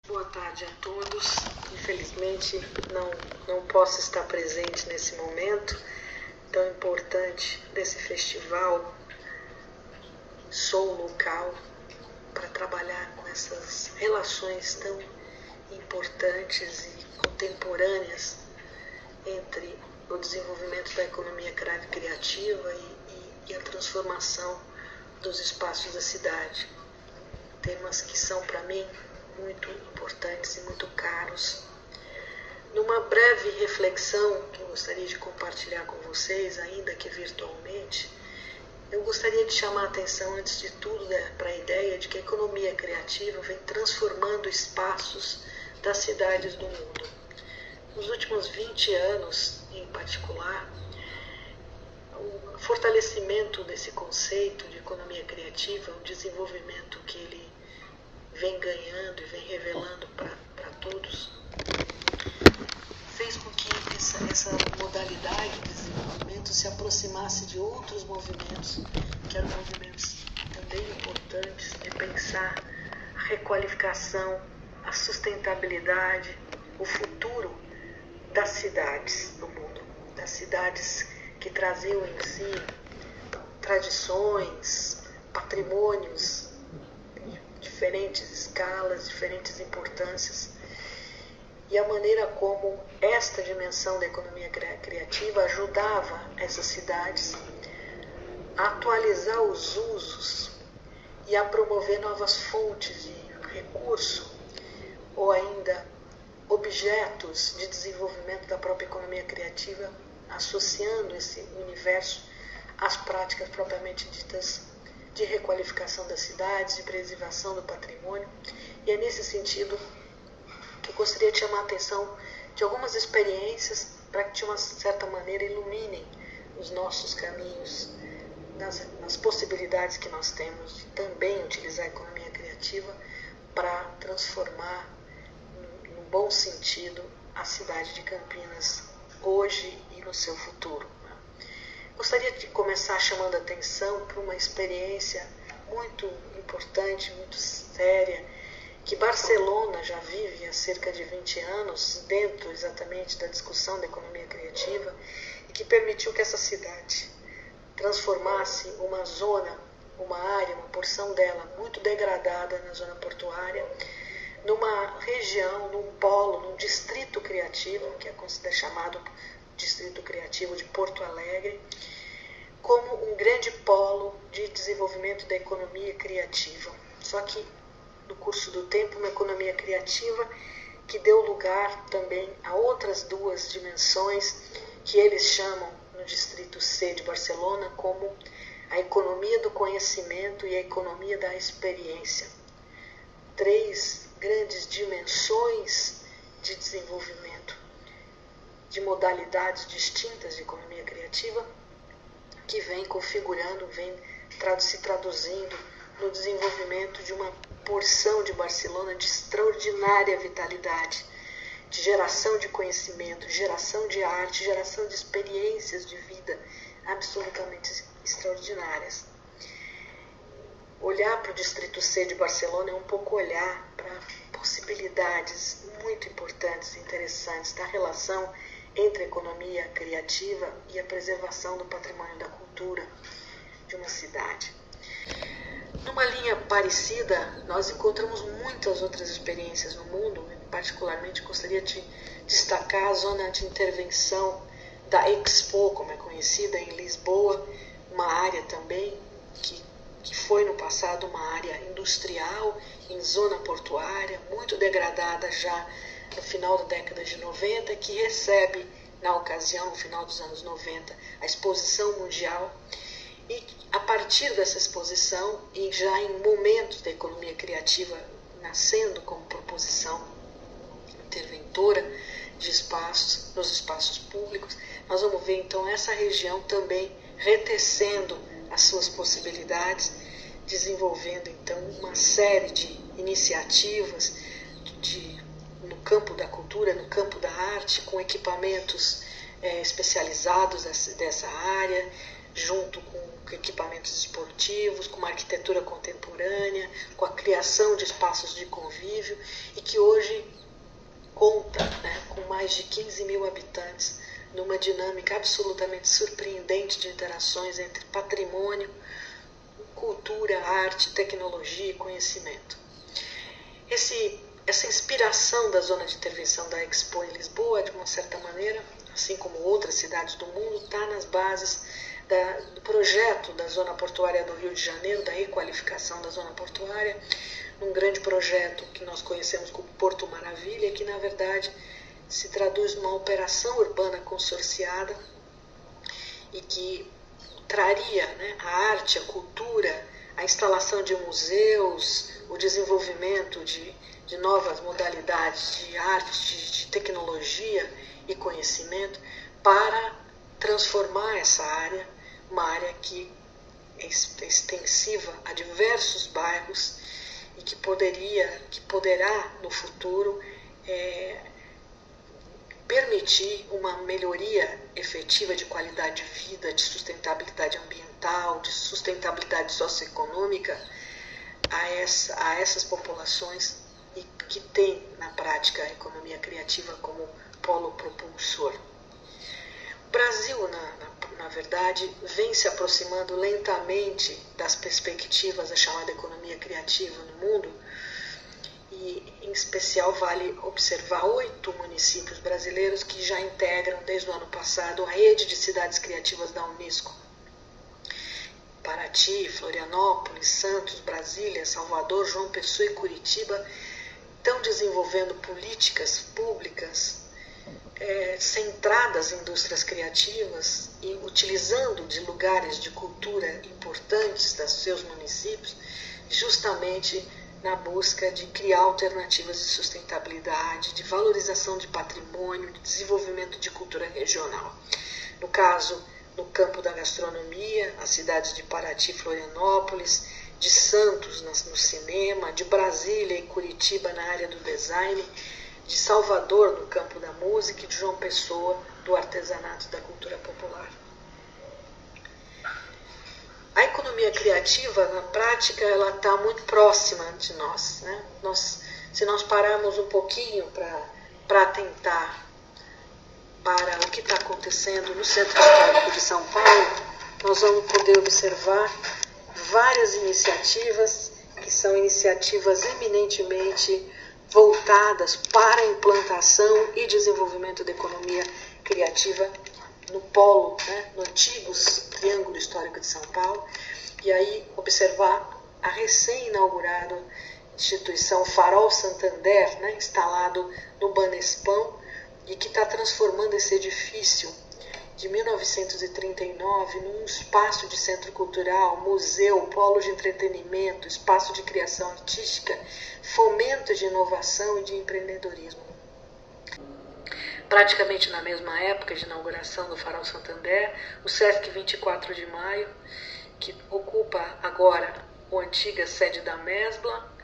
Boa tarde a todos. Infelizmente não posso estar presente nesse momento tão importante desse festival Sou Local, para trabalhar com essas relações tão importantes e contemporâneas entre o desenvolvimento da economia criativa e a transformação dos espaços da cidade. Temas que são, para mim, muito importantes e muito caros. Numa breve reflexão que eu gostaria de compartilhar com vocês, ainda que virtualmente, eu gostaria de chamar a atenção, antes de tudo, para a ideia de que a economia criativa vem transformando espaços das cidades do mundo. Nos últimos 20 anos, em particular, o fortalecimento desse conceito de economia criativa, o desenvolvimento que ele vem ganhando e vem revelando para todos, fez com que essa modalidade de desenvolvimento se aproximasse de outros movimentos, que eram movimentos também importantes de pensar a requalificação, a sustentabilidade, o futuro das cidades do mundo, das cidades que traziam em si tradições, patrimônios, diferentes escalas, diferentes importâncias, e a maneira como esta dimensão da economia criativa ajudava essas cidades a atualizar os usos e a promover novas fontes de recurso, ou ainda objetos de desenvolvimento da própria economia criativa, associando esse universo às práticas propriamente ditas de requalificação das cidades, de preservação do patrimônio. E é nesse sentido que eu gostaria de chamar a atenção de algumas experiências para que, de uma certa maneira, iluminem os nossos caminhos, nas possibilidades que nós temos de também utilizar a economia criativa para transformar, no bom sentido, a cidade de Campinas hoje e no seu futuro. Gostaria de começar chamando a atenção para uma experiência muito importante, muito séria, que Barcelona já vive há cerca de 20 anos, dentro exatamente da discussão da economia criativa, e que permitiu que essa cidade transformasse uma zona, uma área, uma porção dela muito degradada na zona portuária, numa região, num polo, num distrito criativo, que é chamado Distrito Criativo de Porto Alegre, como um grande polo de desenvolvimento da economia criativa. Só que, no curso do tempo, uma economia criativa que deu lugar também a outras duas dimensões que eles chamam, no Distrito C de Barcelona, como a economia do conhecimento e a economia da experiência. Três grandes dimensões de desenvolvimento, de modalidades distintas de economia criativa, que vem configurando, vem se traduzindo no desenvolvimento de uma porção de Barcelona de extraordinária vitalidade, de geração de conhecimento, de geração de arte, geração de experiências de vida absolutamente extraordinárias. Olhar para o Distrito C de Barcelona é um pouco olhar para possibilidades muito importantes e interessantes da relação entre a economia criativa e a preservação do patrimônio da cultura de uma cidade. Numa linha parecida, nós encontramos muitas outras experiências no mundo. Particularmente, gostaria de destacar a zona de intervenção da Expo, como é conhecida, em Lisboa, uma área também que foi no passado uma área industrial, em zona portuária, muito degradada já no final da década de 90, que recebe, na ocasião, no final dos anos 90, a Exposição Mundial. E a partir dessa exposição, e já em momentos da economia criativa nascendo como proposição interventora de espaços, nos espaços públicos, nós vamos ver então essa região também retecendo as suas possibilidades, desenvolvendo então uma série de iniciativas no campo da cultura, no campo da arte, com equipamentos especializados dessa área, junto com equipamentos esportivos, com uma arquitetura contemporânea, com a criação de espaços de convívio e que hoje conta, né, com mais de 15 mil habitantes, numa dinâmica absolutamente surpreendente de interações entre patrimônio, cultura, arte, tecnologia e conhecimento. Essa inspiração da zona de intervenção da Expo em Lisboa, de uma certa maneira, assim como outras cidades do mundo, está nas bases do projeto da Zona Portuária do Rio de Janeiro, da requalificação da Zona Portuária, num grande projeto que nós conhecemos como Porto Maravilha, que na verdade se traduz numa operação urbana consorciada e que traria, né, a arte, a cultura, a instalação de museus, o desenvolvimento de novas modalidades de arte, de tecnologia e conhecimento para transformar essa área, uma área que é extensiva a diversos bairros e que poderá no futuro permitir uma melhoria efetiva de qualidade de vida, de sustentabilidade ambiental, de sustentabilidade socioeconômica a essas populações e que tem na prática a economia criativa como polo propulsor. O Brasil, na verdade, vem se aproximando lentamente das perspectivas da chamada economia criativa no mundo e, em especial, vale observar 8 municípios brasileiros que já integram, desde o ano passado, a rede de cidades criativas da Unesco. Paraty, Florianópolis, Santos, Brasília, Salvador, João Pessoa e Curitiba estão desenvolvendo políticas públicas centradas em indústrias criativas e utilizando de lugares de cultura importantes dos seus municípios, justamente na busca de criar alternativas de sustentabilidade, de valorização de patrimônio, de desenvolvimento de cultura regional. No caso, no campo da gastronomia, as cidades de Paraty e Florianópolis, de Santos no cinema, de Brasília e Curitiba na área do design, de Salvador no campo da música e de João Pessoa do artesanato e da cultura popular. A economia criativa, na prática, ela está muito próxima de nós, né? Se nós pararmos um pouquinho para atentar para o que está acontecendo no Centro Histórico de São Paulo, nós vamos poder observar várias iniciativas que são iniciativas eminentemente voltadas para a implantação e desenvolvimento da economia criativa no polo, né, no antigo Triângulo Histórico de São Paulo, e aí observar a recém-inaugurada instituição Farol Santander, né, instalado no Banespão, e que está transformando esse edifício de 1939 num espaço de centro cultural, museu, polo de entretenimento, espaço de criação artística, fomento de inovação e de empreendedorismo. Praticamente na mesma época de inauguração do Farol Santander, o Sesc 24 de Maio, que ocupa agora a antiga sede da Mesbla,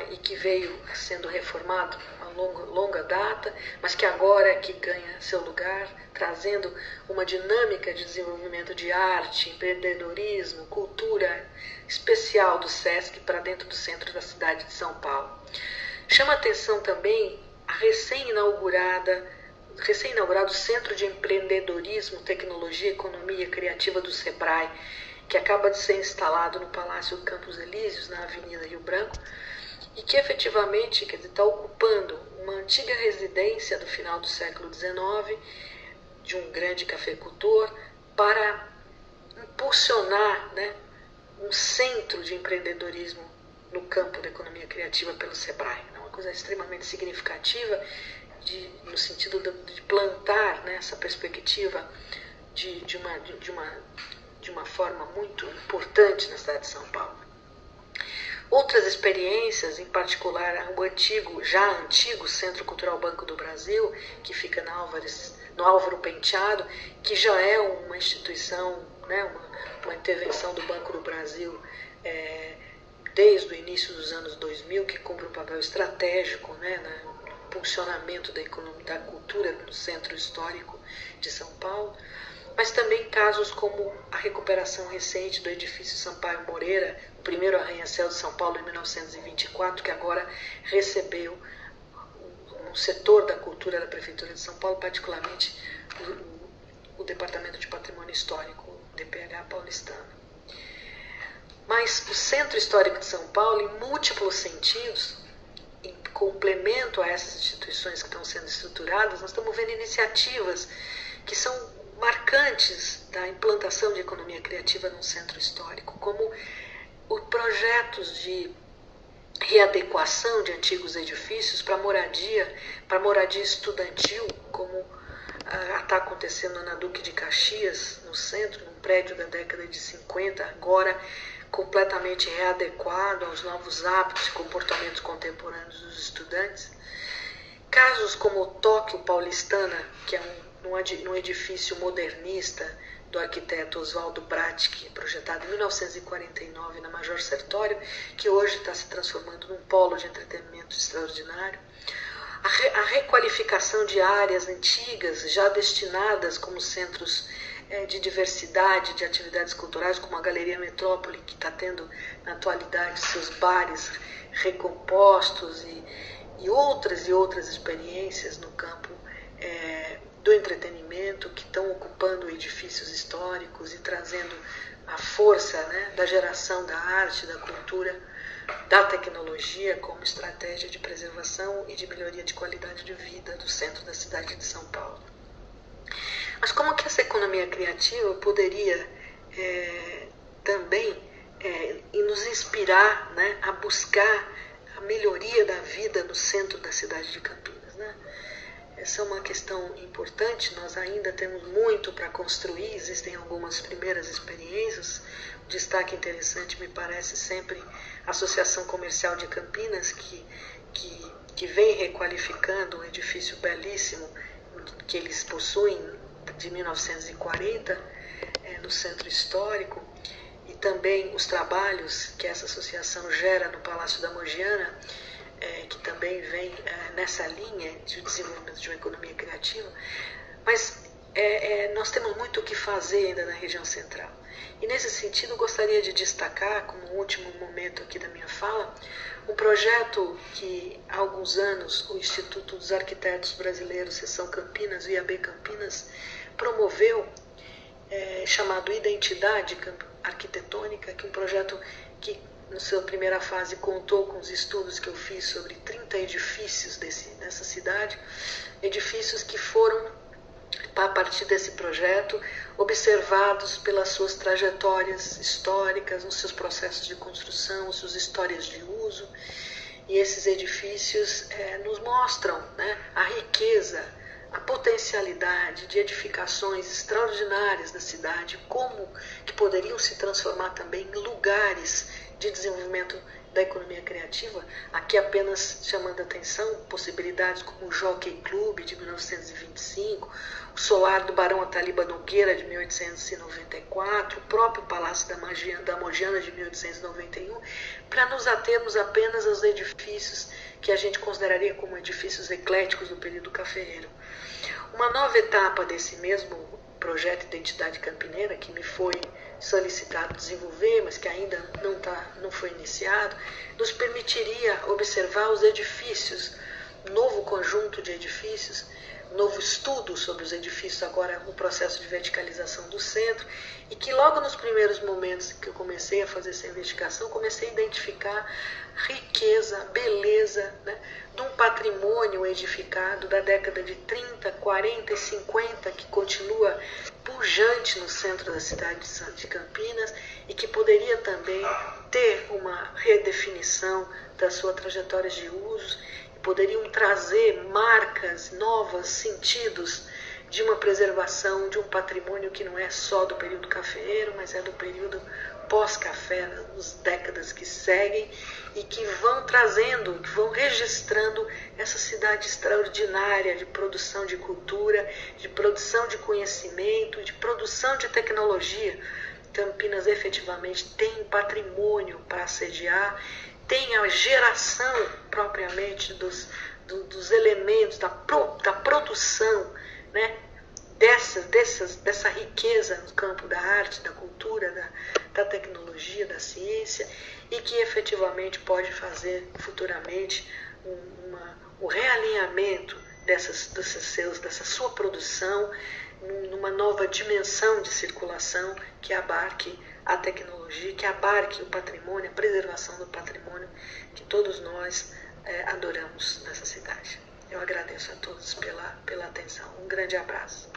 e que veio sendo reformado a longa data, mas que agora é que ganha seu lugar, trazendo uma dinâmica de desenvolvimento de arte, empreendedorismo, cultura especial do Sesc para dentro do centro da cidade de São Paulo. Chama atenção também a recém-inaugurado Centro de Empreendedorismo, Tecnologia e Economia Criativa do SEBRAE, que acaba de ser instalado no Palácio Campos Elíseos, na Avenida Rio Branco, e que efetivamente está ocupando uma antiga residência do final do século XIX, de um grande cafeicultor, para impulsionar, né, um centro de empreendedorismo no campo da economia criativa pelo SEBRAE. É uma coisa extremamente significativa no sentido de plantar, né, essa perspectiva de uma forma muito importante na cidade de São Paulo. Outras experiências, em particular o já antigo Centro Cultural Banco do Brasil, que fica no Álvaro Penteado, que já é uma instituição, né, uma intervenção do Banco do Brasil desde o início dos anos 2000, que cumpre um papel estratégico, né, no funcionamento da economia, da cultura no Centro Histórico de São Paulo. mas também casos como a recuperação recente do edifício Sampaio Moreira, o primeiro arranha-céu de São Paulo em 1924, que agora recebeu um setor da cultura da Prefeitura de São Paulo, particularmente o Departamento de Patrimônio Histórico, o DPH paulistano. Mas o Centro Histórico de São Paulo, em múltiplos sentidos, em complemento a essas instituições que estão sendo estruturadas, nós estamos vendo iniciativas que são marcantes da implantação de economia criativa num centro histórico, como os projetos de readequação de antigos edifícios para moradia estudantil, como está acontecendo na Duque de Caxias, no centro, num prédio da década de 50, agora completamente readequado aos novos hábitos e comportamentos contemporâneos dos estudantes. Casos como o Tóquio Paulistana, que é um edifício modernista do arquiteto Oswaldo Bratic, projetado em 1949 na Major Sertório, que hoje está se transformando num polo de entretenimento extraordinário. A requalificação de áreas antigas, já destinadas como centros de diversidade, de atividades culturais, como a Galeria Metrópole, que está tendo na atualidade seus bares recompostos e outras experiências no campo do entretenimento, que estão ocupando edifícios históricos e trazendo a força, né, da geração da arte, da cultura, da tecnologia como estratégia de preservação e de melhoria de qualidade de vida do centro da cidade de São Paulo. Mas como que essa economia criativa poderia também nos inspirar, né, a buscar a melhoria da vida no centro da cidade de Campinas, né? Essa é uma questão importante, nós ainda temos muito para construir, existem algumas primeiras experiências. Um destaque interessante me parece sempre a Associação Comercial de Campinas, que vem requalificando um edifício belíssimo que eles possuem de 1940 no centro histórico, e também os trabalhos que essa associação gera no Palácio da Mogiana, que também vem nessa linha de desenvolvimento de uma economia criativa. Mas nós temos muito o que fazer ainda na região central. E nesse sentido, gostaria de destacar, como último momento aqui da minha fala, um projeto que há alguns anos o Instituto dos Arquitetos Brasileiros, Seção Campinas, o IAB Campinas, promoveu, chamado Identidade Arquitetônica, que é um projeto que, na sua primeira fase, contou com os estudos que eu fiz sobre 30 edifícios dessa cidade, edifícios que foram, a partir desse projeto, observados pelas suas trajetórias históricas, nos seus processos de construção, suas histórias de uso. E esses edifícios nos mostram, né, a riqueza, a potencialidade de edificações extraordinárias da cidade, como que poderiam se transformar também em lugares de desenvolvimento da economia criativa, aqui apenas chamando a atenção possibilidades como o Jockey Club de 1925, o Solar do Barão Ataliba Nogueira de 1894, o próprio Palácio da Mogiana de 1891, para nos atermos apenas aos edifícios que a gente consideraria como edifícios ecléticos do período cafeeiro. Uma nova etapa desse mesmo projeto Identidade Campineira, que me foi solicitado desenvolver, mas que ainda não foi iniciado, nos permitiria observar os edifícios, novo conjunto de edifícios, novo estudo sobre os edifícios, agora um processo de verticalização do centro, e que logo nos primeiros momentos que eu comecei a fazer essa investigação, comecei a identificar riqueza, beleza, né, de um patrimônio edificado da década de 30, 40 e 50, que continua pujante no centro da cidade de Campinas e que poderia também ter uma redefinição das suas trajetórias de uso, e poderiam trazer marcas novas, sentidos de uma preservação de um patrimônio que não é só do período cafeeiro, mas é do período pós-café, nas décadas que seguem, e que vão trazendo, que vão registrando essa cidade extraordinária de produção de cultura, de produção de conhecimento, de produção de tecnologia. Campinas efetivamente tem patrimônio para assediar, tem a geração propriamente dos elementos, da produção, né, dessa riqueza no campo da arte, da cultura, da tecnologia, da ciência, e que efetivamente pode fazer futuramente o realinhamento dessa sua produção numa nova dimensão de circulação que abarque a tecnologia, que abarque o patrimônio, a preservação do patrimônio que todos nós adoramos nessa cidade. Eu agradeço a todos pela atenção. Um grande abraço.